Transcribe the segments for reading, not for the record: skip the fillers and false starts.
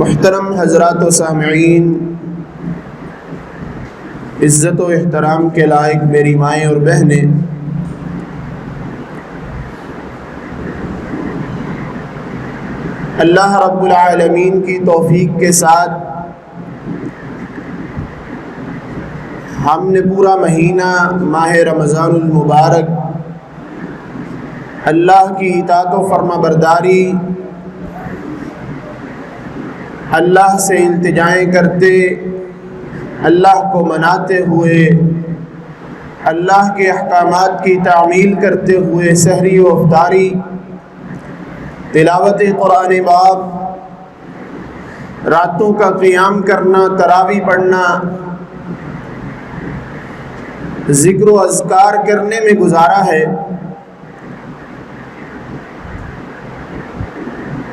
محترم حضرات و سامعین، عزت و احترام کے لائق میری مائیں اور بہنیں، اللہ رب العالمین کی توفیق کے ساتھ ہم نے پورا مہینہ ماہ رمضان المبارک اللہ کی اطاعت و فرما برداری، اللہ سے التجائیں کرتے، اللہ کو مناتے ہوئے، اللہ کے احکامات کی تعمیل کرتے ہوئے سحری و افطاری، تلاوت قرآن پاک، راتوں کا قیام کرنا، تراویح پڑھنا، ذکر و اذکار کرنے میں گزارا ہے،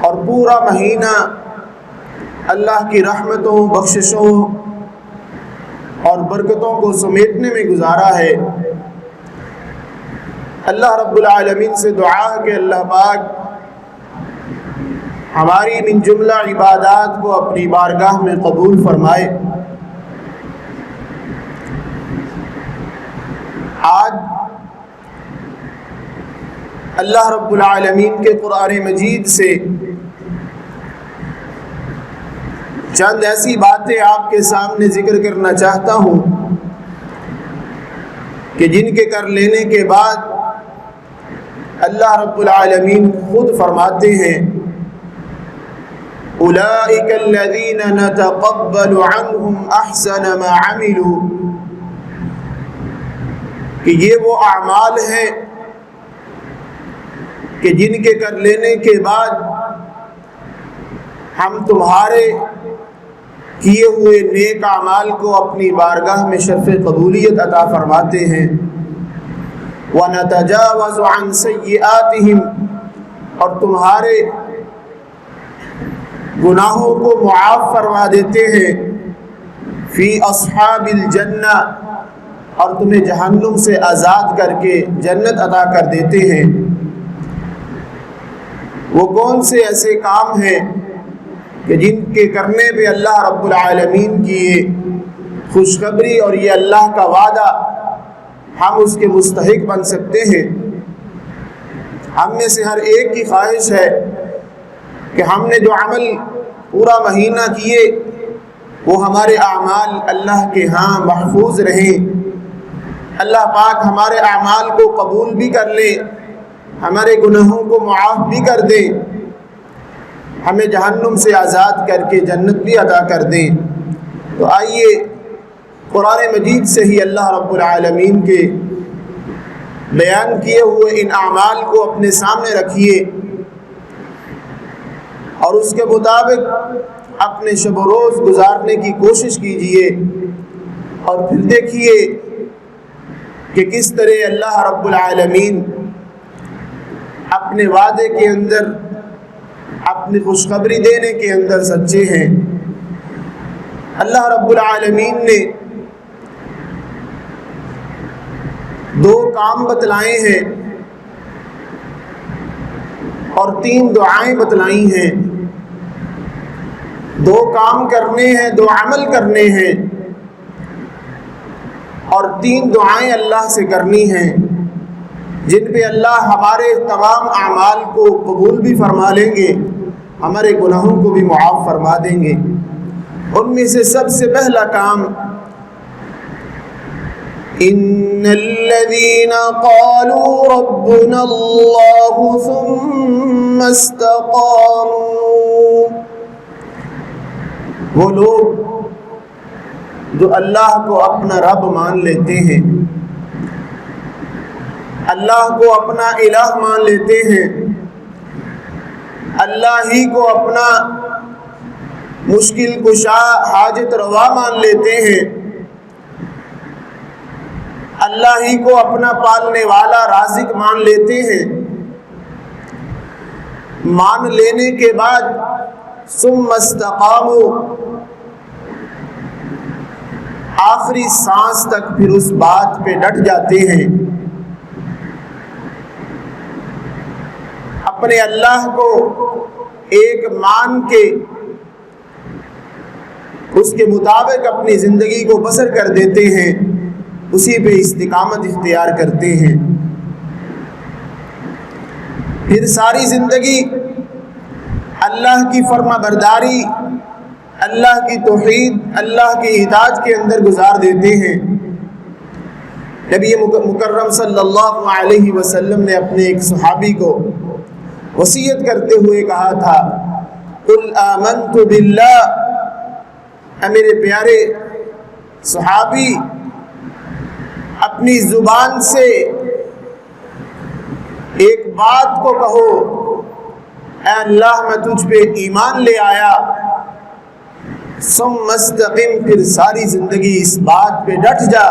اور پورا مہینہ اللہ کی رحمتوں، بخششوں اور برکتوں کو سمیٹنے میں گزارا ہے۔ اللہ رب العالمین سے دعا ہے کہ اللہ پاک ہماری من جملہ عبادات کو اپنی بارگاہ میں قبول فرمائے۔ آج اللہ رب العالمین کے قرآن مجید سے چند ایسی باتیں آپ کے سامنے ذکر کرنا چاہتا ہوں کہ جن کے کر لینے کے بعد اللہ رب العالمین خود فرماتے ہیں اولئک الذین نتقبل عنہم احسن ما عملوا، کہ یہ وہ اعمال ہیں کہ جن کے کر لینے کے بعد ہم تمہارے کیے ہوئے نیک اعمال کو اپنی بارگاہ میں شرف قبولیت عطا فرماتے ہیں۔ وَنَتَجَاوَزُ عَنْ سَيِّئَاتِهِمْ، اور تمہارے گناہوں کو معاف فرما دیتے ہیں۔ فی اصحاب الجنہ، اور تمہیں جہنم سے آزاد کر کے جنت عطا کر دیتے ہیں۔ وہ کون سے ایسے کام ہیں کہ جن کے کرنے پہ اللہ رب العالمین کی یہ خوشخبری اور یہ اللہ کا وعدہ ہم اس کے مستحق بن سکتے ہیں؟ ہم میں سے ہر ایک کی خواہش ہے کہ ہم نے جو عمل پورا مہینہ کیے وہ ہمارے اعمال اللہ کے ہاں محفوظ رہیں، اللہ پاک ہمارے اعمال کو قبول بھی کر لے، ہمارے گناہوں کو معاف بھی کر دے، ہمیں جہنم سے آزاد کر کے جنت بھی عطا کر دیں۔ تو آئیے قرآن مجید سے ہی اللہ رب العالمین کے بیان کیے ہوئے ان اعمال کو اپنے سامنے رکھیے اور اس کے مطابق اپنے شب و روز گزارنے کی کوشش کیجیے، اور پھر دیکھیے کہ کس طرح اللہ رب العالمین اپنے وعدے کے اندر، اپنی خوشخبری دینے کے اندر سچے ہیں۔ اللہ رب العالمین نے دو کام بتلائے ہیں اور تین دعائیں بتلائی ہیں۔ دو کام کرنے ہیں، دو عمل کرنے ہیں، اور تین دعائیں اللہ سے کرنی ہیں جن پہ اللہ ہمارے تمام اعمال کو قبول بھی فرما لیں گے، ہمارے گناہوں کو بھی معاف فرما دیں گے۔ ان میں سے سب سے پہلا کام ان الذین قالوا ربنا اللہ ثم استقاموا، وہ لوگ جو اللہ کو اپنا رب مان لیتے ہیں، اللہ کو اپنا الہ مان لیتے ہیں، اللہ ہی کو اپنا مشکل کشا، حاجت روا مان لیتے ہیں، اللہ ہی کو اپنا پالنے والا رازق مان لیتے ہیں۔ مان لینے کے بعد ثم استقاموا، آخری سانس تک پھر اس بات پہ ڈٹ جاتے ہیں، اپنے اللہ کو ایک مان کے اس کے مطابق اپنی زندگی کو بسر کر دیتے ہیں، اسی پہ استقامت اختیار کرتے ہیں، پھر ساری زندگی اللہ کی فرما برداری، اللہ کی توحید، اللہ کی اطاعت کے اندر گزار دیتے ہیں۔ نبی مکرم صلی اللہ علیہ وسلم نے اپنے ایک صحابی کو وصیت کرتے ہوئے کہا تھا، قل آمنت باللہ، اے میرے پیارے صحابی اپنی زبان سے ایک بات کو کہو، اے اللہ میں تجھ پہ ایمان لے آیا، ثم استقم، پھر ساری زندگی اس بات پہ ڈٹ جا۔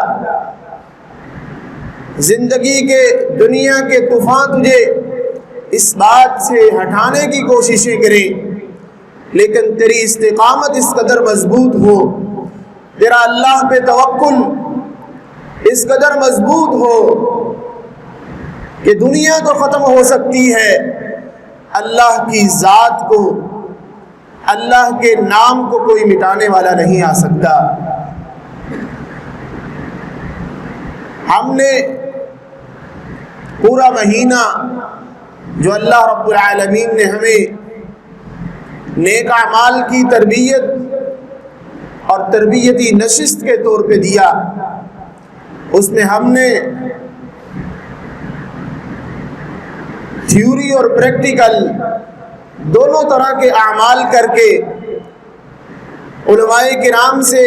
زندگی کے دنیا کے طوفان تجھے اس بات سے ہٹانے کی کوششیں کریں، لیکن تیری استقامت اس قدر مضبوط ہو، تیرا اللہ پہ توکل اس قدر مضبوط ہو کہ دنیا تو ختم ہو سکتی ہے، اللہ کی ذات کو، اللہ کے نام کو کوئی مٹانے والا نہیں آ سکتا۔ ہم نے پورا مہینہ جو اللہ رب العالمین نے ہمیں نیک اعمال کی تربیت اور تربیتی نشست کے طور پہ دیا، اس میں ہم نے تھیوری اور پریکٹیکل دونوں طرح کے اعمال کر کے علماء کرام سے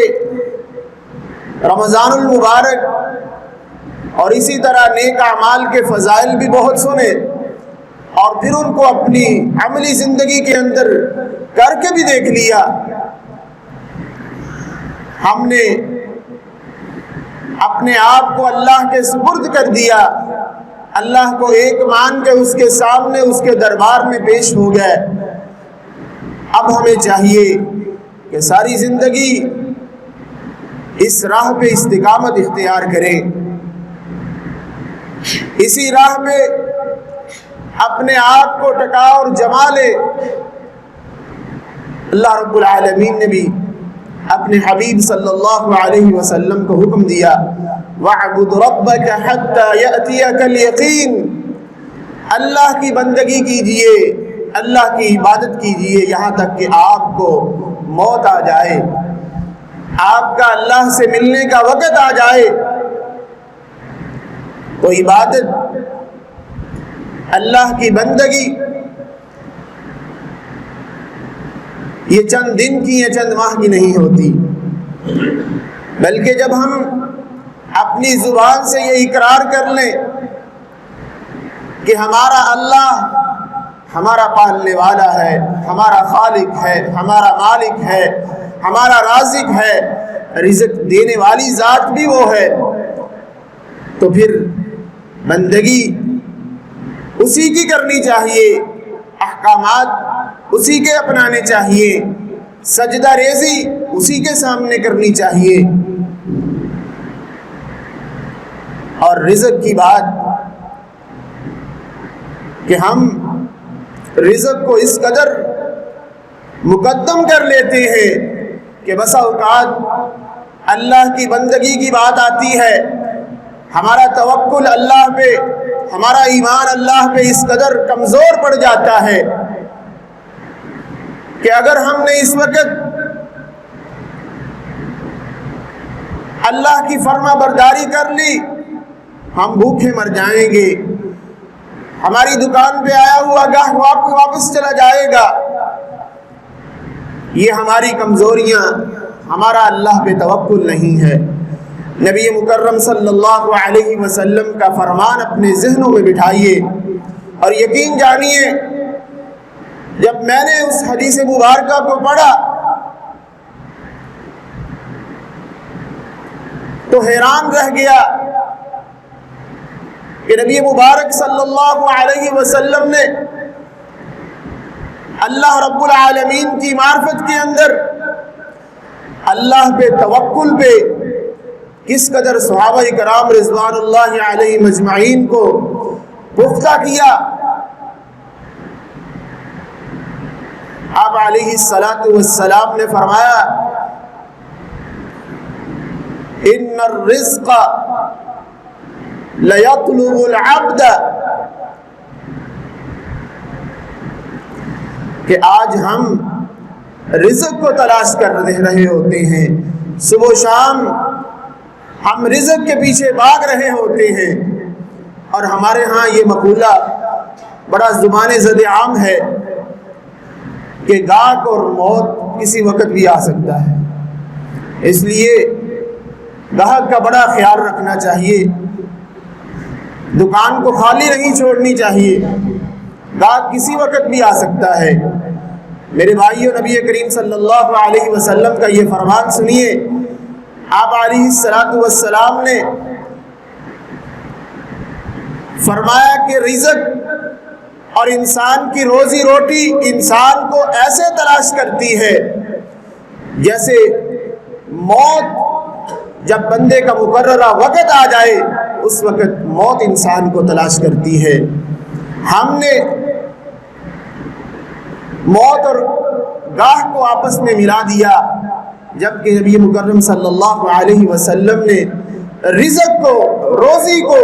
رمضان المبارک اور اسی طرح نیک اعمال کے فضائل بھی بہت سنے، اور پھر ان کو اپنی عملی زندگی کے اندر کر کے بھی دیکھ لیا۔ ہم نے اپنے آپ کو اللہ کے سپرد کر دیا، اللہ کو ایک مان کے اس کے سامنے اس کے دربار میں پیش ہو گئے۔ اب ہمیں چاہیے کہ ساری زندگی اس راہ پہ استقامت اختیار کریں، اسی راہ پہ اپنے آپ کو ٹکا اور جما لے۔ اللہ رب العالمین نے بھی اپنے حبیب صلی اللہ علیہ وسلم کو حکم دیا، وَاعْبُدْ رَبَّكَ حَتَّى يَأْتِيَكَ الْيَقِينُ، اللہ کی بندگی کیجئے، اللہ کی عبادت کیجئے یہاں تک کہ آپ کو موت آ جائے، آپ کا اللہ سے ملنے کا وقت آ جائے۔ تو عبادت، اللہ کی بندگی یہ چند دن کی یا چند ماہ کی نہیں ہوتی، بلکہ جب ہم اپنی زبان سے یہ اقرار کر لیں کہ ہمارا اللہ ہمارا پالنے والا ہے، ہمارا خالق ہے، ہمارا مالک ہے، ہمارا رازق ہے، رزق دینے والی ذات بھی وہ ہے، تو پھر بندگی اسی کی کرنی چاہیے، احکامات اسی کے اپنانے چاہیے، سجدہ ریزی اسی کے سامنے کرنی چاہیے۔ اور رزق کی بات کہ ہم رزق کو اس قدر مقدم کر لیتے ہیں کہ بسا اوقات اللہ کی بندگی کی بات آتی ہے، ہمارا توکل اللہ پہ، ہمارا ایمان اللہ پہ اس قدر کمزور پڑ جاتا ہے کہ اگر ہم نے اس وقت اللہ کی فرما برداری کر لی، ہم بھوکے مر جائیں گے، ہماری دکان پہ آیا ہوا گاہک واپس چلا جائے گا۔ یہ ہماری کمزوریاں، ہمارا اللہ پہ توکل نہیں ہے۔ نبی مکرم صلی اللہ علیہ وسلم کا فرمان اپنے ذہنوں میں بٹھائیے اور یقین جانیے، جب میں نے اس حدیث مبارکہ کو پڑھا تو حیران رہ گیا کہ نبی مبارک صلی اللہ علیہ وسلم نے اللہ رب العالمین کی معرفت کے اندر اللہ پہ توکل پہ کس قدر صحابہ کرام رضوان اللہ علیہ مجمعین کو پختہ کیا۔ آپ علیہ الصلاۃ والسلام نے فرمایا ان الرزق لیطلب العبد، کہ آج ہم رزق کو تلاش کر رہے ہوتے ہیں، صبح و شام ہم رزق کے پیچھے بھاگ رہے ہوتے ہیں، اور ہمارے ہاں یہ مقولہ بڑا زبان زد عام ہے کہ گاہک اور موت کسی وقت بھی آ سکتا ہے، اس لیے گاہک کا بڑا خیال رکھنا چاہیے، دکان کو خالی نہیں چھوڑنی چاہیے، گاہک کسی وقت بھی آ سکتا ہے۔ میرے بھائیو، نبی کریم صلی اللہ علیہ وسلم کا یہ فرمان سنیے، آپ علیہ السلام نے فرمایا کہ رزق اور انسان کی روزی روٹی انسان کو ایسے تلاش کرتی ہے جیسے موت جب بندے کا مقررہ وقت آ جائے اس وقت موت انسان کو تلاش کرتی ہے۔ ہم نے موت اور گاہ کو آپس میں ملا دیا، جبکہ نبی مکرم صلی اللہ علیہ وسلم نے رزق کو، روزی کو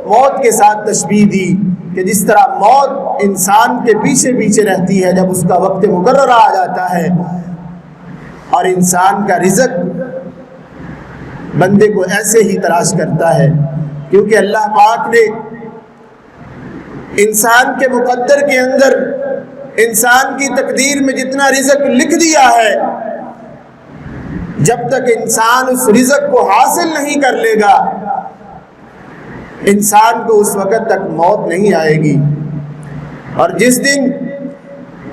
موت کے ساتھ تشبیہ دی کہ جس طرح موت انسان کے پیچھے پیچھے رہتی ہے جب اس کا وقت مقررہ آ جاتا ہے، اور انسان کا رزق بندے کو ایسے ہی تلاش کرتا ہے، کیونکہ اللہ پاک نے انسان کے مقدر کے اندر، انسان کی تقدیر میں جتنا رزق لکھ دیا ہے، جب تک انسان اس رزق کو حاصل نہیں کر لے گا انسان کو اس وقت تک موت نہیں آئے گی، اور جس دن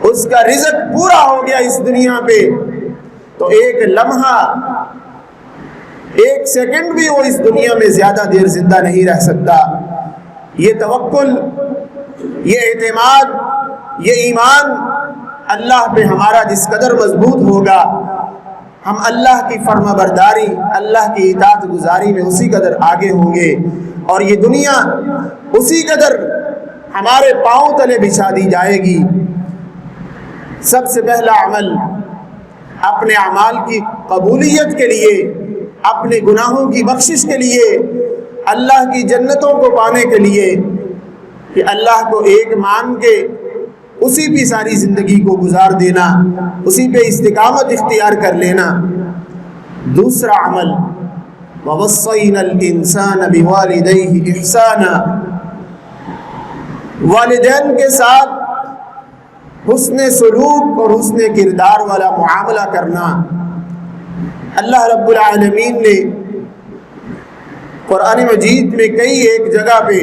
اس کا رزق پورا ہو گیا اس دنیا پہ تو ایک لمحہ، ایک سیکنڈ بھی وہ اس دنیا میں زیادہ دیر زندہ نہیں رہ سکتا۔ یہ توکل، یہ اعتماد، یہ ایمان اللہ پہ ہمارا جس قدر مضبوط ہوگا، ہم اللہ کی فرما برداری، اللہ کی اطاعت گزاری میں اسی قدر آگے ہوں گے، اور یہ دنیا اسی قدر ہمارے پاؤں تلے بچھا دی جائے گی۔ سب سے پہلا عمل اپنے اعمال کی قبولیت کے لیے، اپنے گناہوں کی بخشش کے لیے، اللہ کی جنتوں کو پانے کے لیے، کہ اللہ کو ایک مان کے اسی پہ ساری زندگی کو گزار دینا، اسی پہ استقامت اختیار کر لینا۔ دوسرا عمل وَوَصَّيْنَا الْإِنسَانَ بِوَالِدَيْهِ إِحْسَانًا، والدین کے ساتھ حسن سلوک اور حسن کردار والا معاملہ کرنا۔ اللہ رب العالمین نے قرآن مجید میں کئی ایک جگہ پہ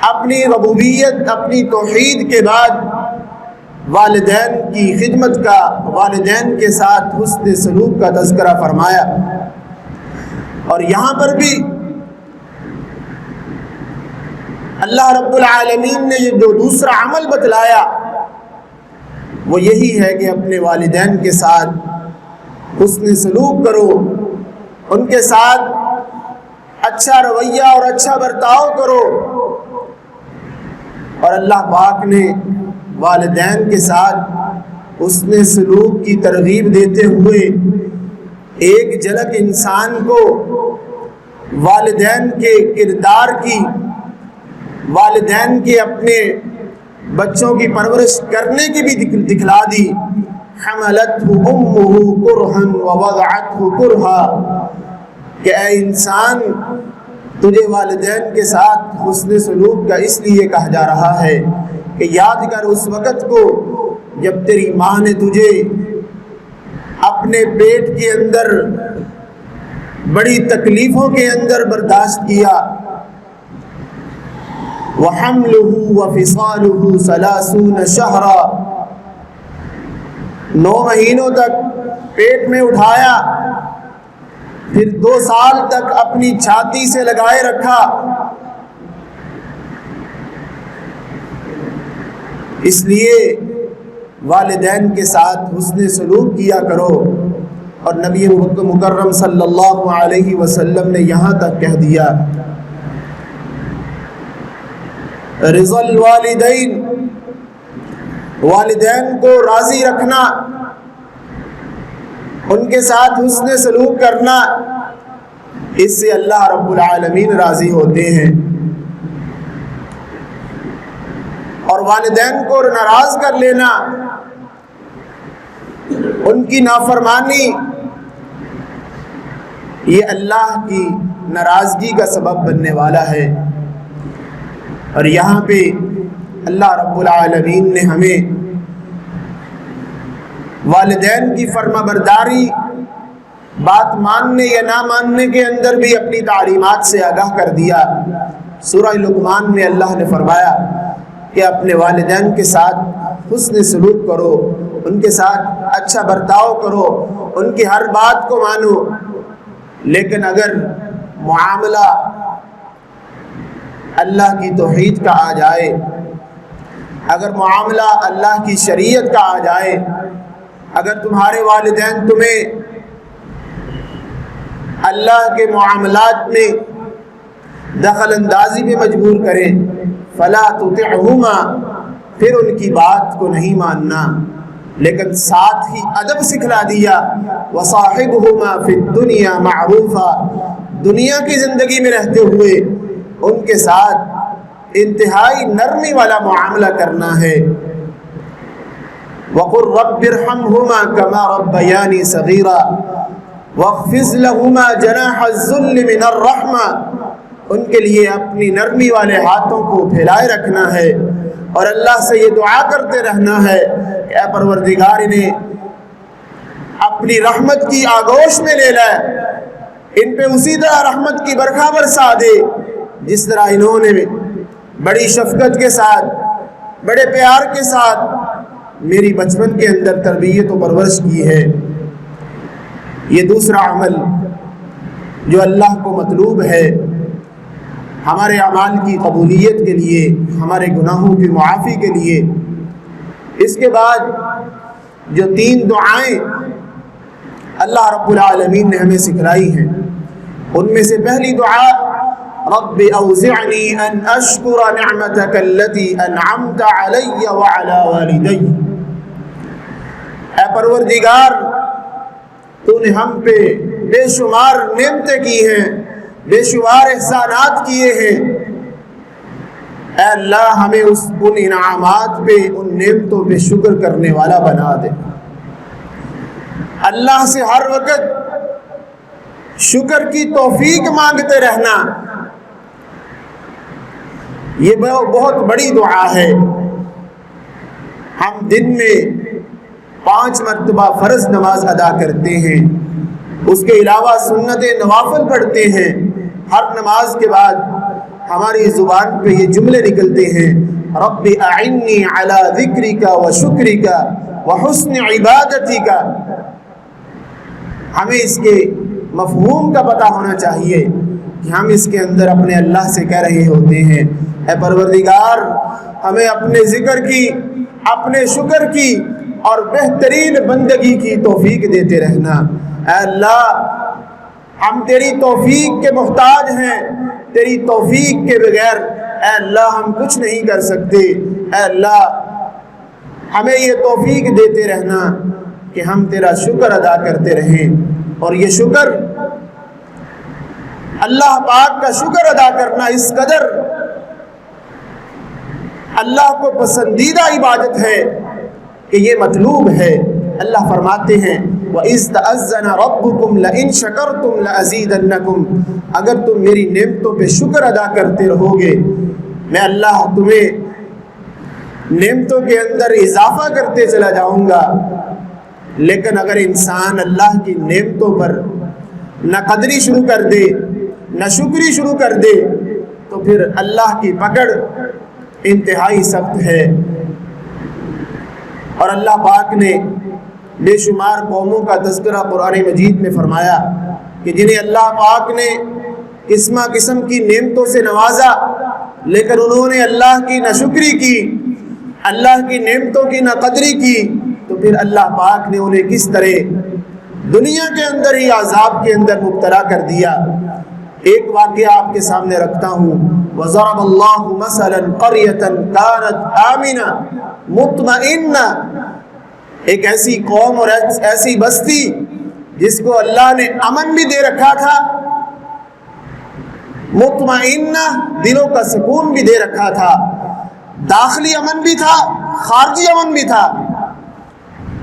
اپنی ربوبیت، اپنی توحید کے بعد والدین کی خدمت کا، والدین کے ساتھ حسن سلوک کا تذکرہ فرمایا، اور یہاں پر بھی اللہ رب العالمین نے یہ جو دوسرا عمل بتلایا وہ یہی ہے کہ اپنے والدین کے ساتھ حسن سلوک کرو، ان کے ساتھ اچھا رویہ اور اچھا برتاؤ کرو۔ اور اللہ پاک نے والدین کے ساتھ حسن سلوک کی ترغیب دیتے ہوئے ایک جھلک انسان کو والدین کے کردار کی، والدین کے اپنے بچوں کی پرورش کرنے کی بھی دکھلا دی۔ حملتہ امہ کرہا ووضعتہ کرہا، کہ اے انسان تجھے والدین کے ساتھ حسن سلوک کا اس لیے کہا جا رہا ہے کہ یاد کر اس وقت کو جب تیری ماں نے تجھے اپنے پیٹ کے اندر بڑی تکلیفوں کے اندر برداشت کیا۔ وَحَمْلُهُ وَفِصَالُهُ 30 شَهْرًا، 9 مہینوں تک پیٹ میں اٹھایا، پھر 2 سال تک اپنی چھاتی سے لگائے رکھا۔ اس لیے والدین کے ساتھ حسن سلوک کیا کرو، اور نبی مکرم صلی اللہ علیہ وسلم نے یہاں تک کہہ دیا رضا الوالدین، والدین کو راضی رکھنا، ان کے ساتھ حسن سلوک کرنا، اس سے اللہ رب العالمین راضی ہوتے ہیں۔ اور والدین کو ناراض کر لینا، ان کی نافرمانی، یہ اللہ کی ناراضگی کا سبب بننے والا ہے۔ اور یہاں پہ اللہ رب العالمین نے ہمیں والدین کی فرما برداری، بات ماننے یا نہ ماننے کے اندر بھی اپنی تعلیمات سے آگاہ کر دیا۔ سورہ لقمان میں اللہ نے فرمایا کہ اپنے والدین کے ساتھ حسن سلوک کرو، ان کے ساتھ اچھا برتاؤ کرو، ان کی ہر بات کو مانو۔ لیکن اگر معاملہ اللہ کی توحید کا آ جائے، اگر معاملہ اللہ کی شریعت کا آ جائے، اگر تمہارے والدین تمہیں اللہ کے معاملات میں دخل اندازی میں مجبور کریں، فلا تطعہما، پھر ان کی بات کو نہیں ماننا، لیکن ساتھ ہی ادب سکھلا دیا۔ وصاحبہما فی الدنیا معروفا، دنیا کی زندگی میں رہتے ہوئے ان کے ساتھ انتہائی نرمی والا معاملہ کرنا ہے۔ وقل رب ارحمہما کما ربیانی صغیرا واخفض لہما جناح الذل من الرحمہ، ان کے لیے اپنی نرمی والے ہاتھوں کو پھیلائے رکھنا ہے، اور اللہ سے یہ دعا کرتے رہنا ہے کہ اے پروردگار انہیں اپنی رحمت کی آغوش میں لے لے، ان پہ اسی طرح رحمت کی برکھا برسا دے جس طرح انہوں نے بڑی شفقت کے ساتھ، بڑے پیار کے ساتھ میری بچپن کے اندر تربیت و پرورش کی ہے۔ یہ دوسرا عمل جو اللہ کو مطلوب ہے ہمارے اعمال کی قبولیت کے لیے، ہمارے گناہوں کی معافی کے لیے۔ اس کے بعد جو 3 دعائیں اللہ رب العالمین نے ہمیں سکھلائی ہیں، ان میں سے پہلی دعا رب اوزعنی ان اشکر نعمتک التي انعمت علی وعلی والدی، اے پروردگار تو نے ہم پہ بے شمار نعمتیں کی ہیں، بے شمار احسانات کیے ہیں، اے اللہ ہمیں ان انعامات پہ، ان نعمتوں پہ شکر کرنے والا بنا دے۔ اللہ سے ہر وقت شکر کی توفیق مانگتے رہنا، یہ بہت بڑی دعا ہے۔ ہم دن میں 5 مرتبہ فرض نماز ادا کرتے ہیں، اس کے علاوہ سنت نوافل پڑھتے ہیں۔ ہر نماز کے بعد ہماری زبان پہ یہ جملے نکلتے ہیں، رب اعنی علی ذکرک و شکرک و حسن عبادتک۔ ہمیں اس کے مفہوم کا پتہ ہونا چاہیے کہ ہم اس کے اندر اپنے اللہ سے کہہ رہے ہوتے ہیں اے پروردگار ہمیں اپنے ذکر کی، اپنے شکر کی اور بہترین بندگی کی توفیق دیتے رہنا۔ اے اللہ ہم تیری توفیق کے محتاج ہیں، تیری توفیق کے بغیر اے اللہ ہم کچھ نہیں کر سکتے۔ اے اللہ ہمیں یہ توفیق دیتے رہنا کہ ہم تیرا شکر ادا کرتے رہیں، اور یہ شکر اللہ پاک کا شکر ادا کرنا اس قدر اللہ کو پسندیدہ عبادت ہے کہ یہ مطلوب ہے۔ اللہ فرماتے ہیں وَإِذْ تَأَذَّنَ رَبُّكُمْ لَئِن شَكَرْتُمْ لَأَزِيدَنَّكُمْ، اگر تم میری نعمتوں پہ شکر ادا کرتے رہو گے میں اللہ تمہیں نعمتوں کے اندر اضافہ کرتے چلا جاؤں گا۔ لیکن اگر انسان اللہ کی نعمتوں پر نہ قدری شروع کر دے، نہ شکری شروع کر دے، تو پھر اللہ کی پکڑ انتہائی سخت ہے۔ اور اللہ پاک نے بے شمار قوموں کا تذکرہ قرآن مجید میں فرمایا کہ جنہیں اللہ پاک نے قسم قسم کی نعمتوں سے نوازا لیکن انہوں نے اللہ کی نہ شکری کی، اللہ کی نعمتوں کی نہ قدری کی، تو پھر اللہ پاک نے انہیں کس طرح دنیا کے اندر ہی عذاب کے اندر مبتلا کر دیا۔ ایک واقعہ آپ کے سامنے رکھتا ہوں، وَضَرَبَ اللَّهُ مَثَلًا قَرْيَةً كَانَتْ آمِنَةً مُطْمَئِنَّةً، ایک ایسی قوم اور ایسی بستی جس کو اللہ نے امن بھی دے رکھا تھا، مطمئنہ دلوں کا سکون بھی دے رکھا تھا، داخلی امن بھی تھا، خارجی امن بھی تھا۔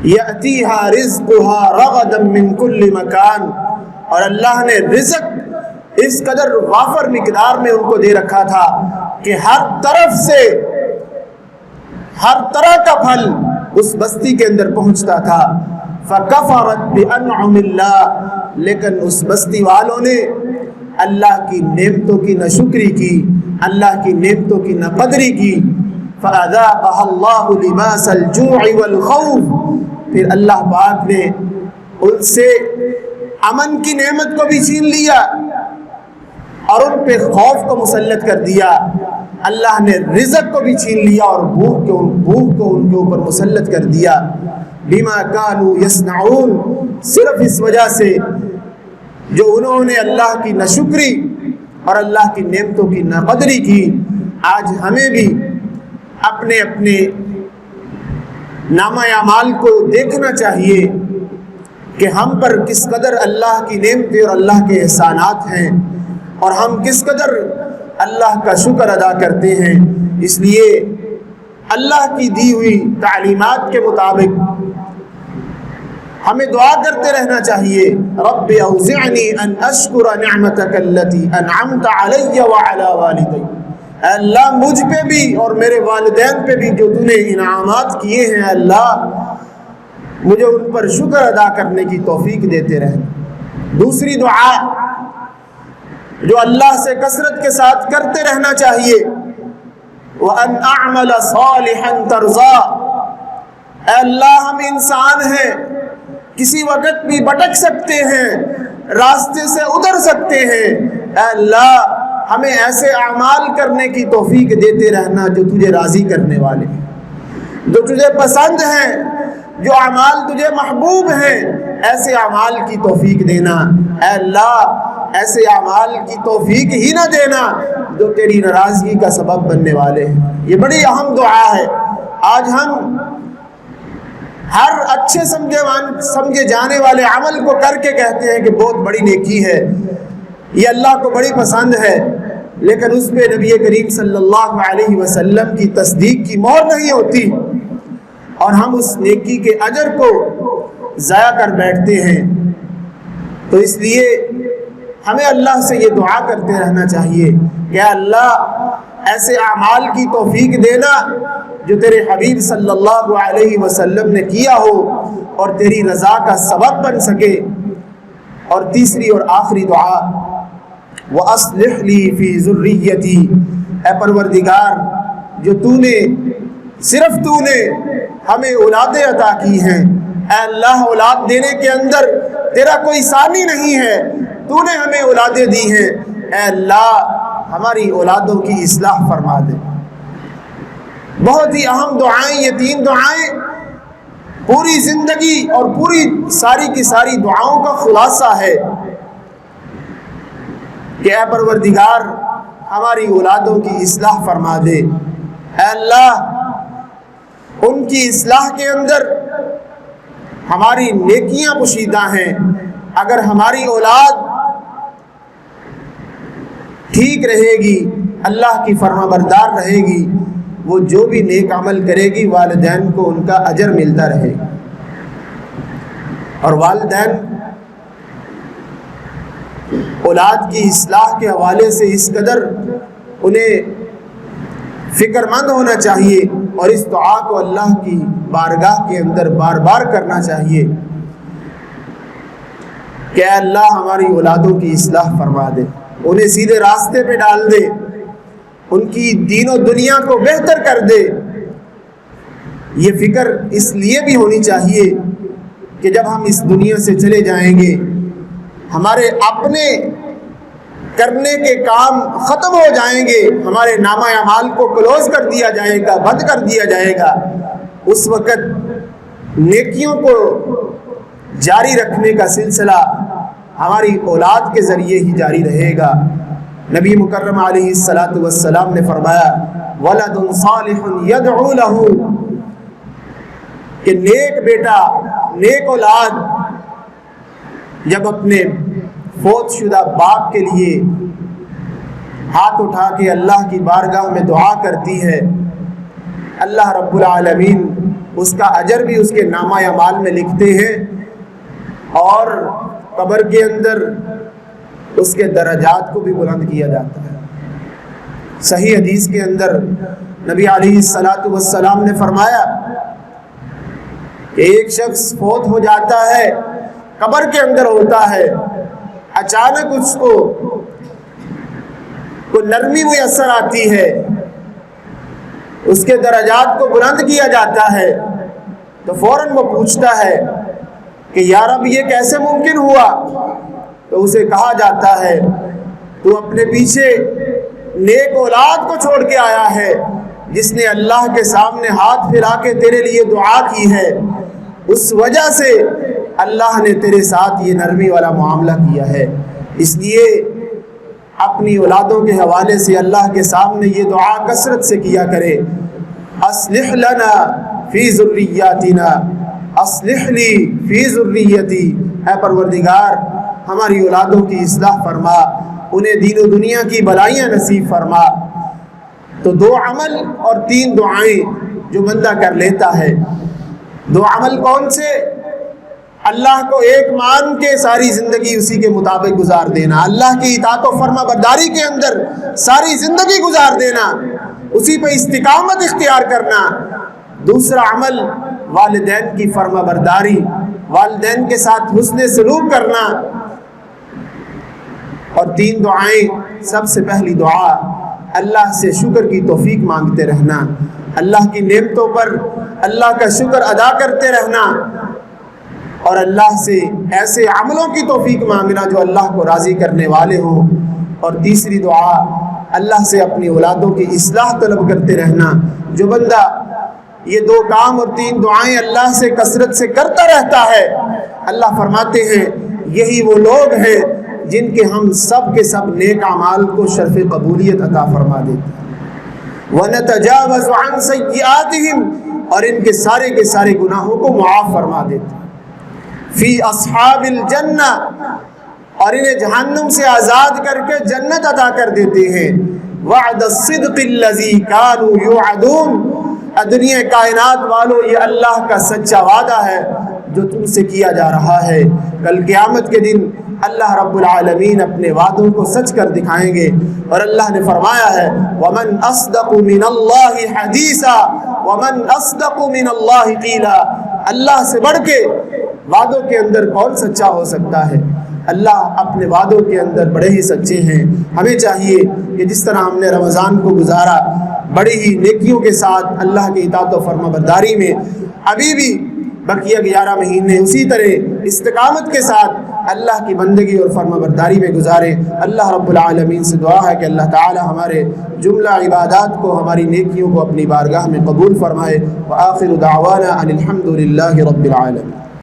یأتیہا رزقہا رغدا من کل مکان، اور اللہ نے رزق اس قدر وافر مقدار میں ان کو دے رکھا تھا کہ ہر طرف سے ہر طرح کا پھل اس بستی کے اندر پہنچتا تھا۔ فکفرت بانعم اللہ، لیکن اس بستی والوں نے اللہ کی نعمتوں کی ناشکری کی، اللہ کی نعمتوں کی ناقدری کی۔ فَأَذَاقَهَا اللَّهُ لِبَاسَ الْجُوعِ وَالْخَوْفِ، پھر اللہ پاک نے ان سے امن کی نعمت کو بھی چھین لیا اور ان پہ خوف کو مسلط کر دیا۔ اللہ نے رزق کو بھی چھین لیا اور بھوک کو ان کے اوپر مسلط کر دیا۔ بِمَا كَانُوا يَصْنَعُونَ، صرف اس وجہ سے جو انہوں نے اللہ کی ناشکری اور اللہ کی نعمتوں کی ناقدری کی۔ آج ہمیں بھی اپنے اپنے نامہ اعمال کو دیکھنا چاہیے کہ ہم پر کس قدر اللہ کی نعمتیں اور اللہ کے احسانات ہیں، اور ہم کس قدر اللہ کا شکر ادا کرتے ہیں۔ اس لیے اللہ کی دی ہوئی تعلیمات کے مطابق ہمیں دعا کرتے رہنا چاہیے، رب اوزعنی ان اشکر نعمتک التی انعمت علی وعلی والدی، اے اللہ مجھ پہ بھی اور میرے والدین پہ بھی جو تو نے انعامات کیے ہیں، اللہ مجھے ان پر شکر ادا کرنے کی توفیق دیتے رہے۔ دوسری دعا جو اللہ سے کثرت کے ساتھ کرتے رہنا چاہیے، وَأَنْ أَعْمَلَ صَالِحًا تَرْضَىٰ، اے اللہ ہم انسان ہیں، کسی وقت بھی بھٹک سکتے ہیں، راستے سے ادھر سکتے ہیں، اے اللہ ہمیں ایسے اعمال کرنے کی توفیق دیتے رہنا جو تجھے راضی کرنے والے ہیں، جو تجھے پسند ہیں، جو اعمال تجھے محبوب ہیں، ایسے اعمال کی توفیق دینا۔ اے اللہ ایسے اعمال کی توفیق ہی نہ دینا جو تیری ناراضگی کا سبب بننے والے ہیں۔ یہ بڑی اہم دعا ہے۔ آج ہم ہر اچھے سمجھے جانے والے عمل کو کر کے کہتے ہیں کہ بہت بڑی نیکی ہے، یہ اللہ کو بڑی پسند ہے، لیکن اس پہ نبی کریم صلی اللہ علیہ وسلم کی تصدیق کی مہر نہیں ہوتی، اور ہم اس نیکی کے اجر کو ضائع کر بیٹھتے ہیں۔ تو اس لیے ہمیں اللہ سے یہ دعا کرتے رہنا چاہیے کہ اللہ ایسے اعمال کی توفیق دینا جو تیرے حبیب صلی اللہ علیہ وسلم نے کیا ہو اور تیری رضا کا سبب بن سکے۔ اور تیسری اور آخری دعا، وَأَصْلِحْ لِي فِي ذُرِّيَّتِي، اے پروردگار جو صرف تو نے ہمیں اولادیں عطا کی ہیں، اے اللہ اولاد دینے کے اندر تیرا کوئی ثانی نہیں ہے، تو نے ہمیں اولادیں دی ہیں، اے اللہ ہماری اولادوں کی اصلاح فرما دے۔ بہت ہی اہم دعائیں، یہ تین دعائیں پوری زندگی اور پوری ساری کی ساری دعاؤں کا خلاصہ ہے کہ اے پروردگار ہماری اولادوں کی اصلاح فرما دے۔ اے اللہ ان کی اصلاح کے اندر ہماری نیکیاں پوشیدہ ہیں، اگر ہماری اولاد ٹھیک رہے گی، اللہ کی فرما بردار رہے گی، وہ جو بھی نیک عمل کرے گی والدین کو ان کا اجر ملتا رہے گا۔ اور والدین اولاد کی اصلاح کے حوالے سے اس قدر انہیں فکر مند ہونا چاہیے اور اس دعا کو اللہ کی بارگاہ کے اندر بار بار کرنا چاہیے کہ اے اللہ ہماری اولادوں کی اصلاح فرما دے، انہیں سیدھے راستے پہ ڈال دے، ان کی دین و دنیا کو بہتر کر دے۔ یہ فکر اس لیے بھی ہونی چاہیے کہ جب ہم اس دنیا سے چلے جائیں گے، ہمارے اپنے کرنے کے کام ختم ہو جائیں گے، ہمارے نامہ اعمال کو کلوز کر دیا جائے گا، بند کر دیا جائے گا، اس وقت نیکیوں کو جاری رکھنے کا سلسلہ ہماری اولاد کے ذریعے ہی جاری رہے گا۔ نبی مکرم علیہ الصلاۃ والسلام نے فرمایا ولد صالح یدعو له، کہ نیک بیٹا، نیک اولاد جب اپنے فوت شدہ باپ کے لیے ہاتھ اٹھا کے اللہ کی بارگاہ میں دعا کرتی ہے، اللہ رب العالمین اس کا اجر بھی اس کے نامہ اعمال میں لکھتے ہیں، اور قبر کے اندر اس کے درجات کو بھی بلند کیا جاتا ہے۔ صحیح حدیث کے اندر نبی علیہ الصلاۃ والسلام نے فرمایا کہ ایک شخص فوت ہو جاتا ہے، قبر کے اندر ہوتا ہے، اچانک اس کو کوئی نرمی میسر آتی ہے، اس کے درجات کو بلند کیا جاتا ہے، تو فوراً وہ پوچھتا ہے کہ یا رب یہ کیسے ممکن ہوا؟ تو اسے کہا جاتا ہے تو اپنے پیچھے نیک اولاد کو چھوڑ کے آیا ہے جس نے اللہ کے سامنے ہاتھ پھیلا کے تیرے لیے دعا کی ہے، اس وجہ سے اللہ نے تیرے ساتھ یہ نرمی والا معاملہ کیا ہے۔ اس لیے اپنی اولادوں کے حوالے سے اللہ کے سامنے یہ دعا کثرت سے کیا کرے، اصلح لنا فی ذریاتنا اصلح لی فی ذریتی، اے پروردگار ہماری اولادوں کی اصلاح فرما، انہیں دین و دنیا کی بلائیاں نصیب فرما۔ تو 2 عمل اور 3 دعائیں جو بندہ کر لیتا ہے، 2 عمل کون سے؟ اللہ کو ایک مان کے ساری زندگی اسی کے مطابق گزار دینا، اللہ کی اطاعت و فرما برداری کے اندر ساری زندگی گزار دینا، اسی پہ استقامت اختیار کرنا۔ دوسرا عمل والدین کی فرما برداری، والدین کے ساتھ حسن سلوک کرنا۔ اور 3 دعائیں، سب سے پہلی دعا اللہ سے شکر کی توفیق مانگتے رہنا، اللہ کی نعمتوں پر اللہ کا شکر ادا کرتے رہنا، اور اللہ سے ایسے عملوں کی توفیق مانگنا جو اللہ کو راضی کرنے والے ہوں۔ اور تیسری دعا اللہ سے اپنی اولادوں کی اصلاح طلب کرتے رہنا۔ جو بندہ یہ 2 کام اور 3 دعائیں اللہ سے کثرت سے کرتا رہتا ہے، اللہ فرماتے ہیں یہی وہ لوگ ہیں جن کے ہم سب کے سب نیک اعمال کو شرف قبولیت عطا فرما دیتے ہیں۔ وَنَتَجَاوَزُ عَنْ سَيِّئَاتِهِمْ، اور ان کے سارے گناہوں کو معاف فرما دیتے ہیں۔ فی اصحاب الجنہ، اور انہیں جہنم سے آزاد کر کے جنت عطا کر دیتے ہیں۔ وعد الصدق الذی کانوا یوعدون، دنیا کائنات والوں یہ اللہ کا سچا وعدہ ہے جو تم سے کیا جا رہا ہے۔ کل قیامت کے دن اللہ رب العالمین اپنے وعدوں کو سچ کر دکھائیں گے، اور اللہ نے فرمایا ہے وَمَنْ أَصْدَقُ مِنَ اللَّهِ حَدِيثًا وَمَنْ أَصْدَقُ مِنَ اللَّهِ قِيلًا، اللہ سے بڑھ کے وعدوں کے اندر کون سچا ہو سکتا ہے؟ اللہ اپنے وعدوں کے اندر بڑے ہی سچے ہیں۔ ہمیں چاہیے کہ جس طرح ہم نے رمضان کو گزارا بڑی ہی نیکیوں کے ساتھ اللہ کی اطاعت و فرما برداری میں، ابھی بھی بقیہ 11 مہینے اسی طرح استقامت کے ساتھ اللہ کی بندگی اور فرما برداری میں گزارے۔ اللہ رب العالمین سے دعا ہے کہ اللہ تعالی ہمارے جملہ عبادات کو، ہماری نیکیوں کو اپنی بارگاہ میں قبول فرمائے۔ وآخر دعوانا ان الحمد للہ رب العالمین۔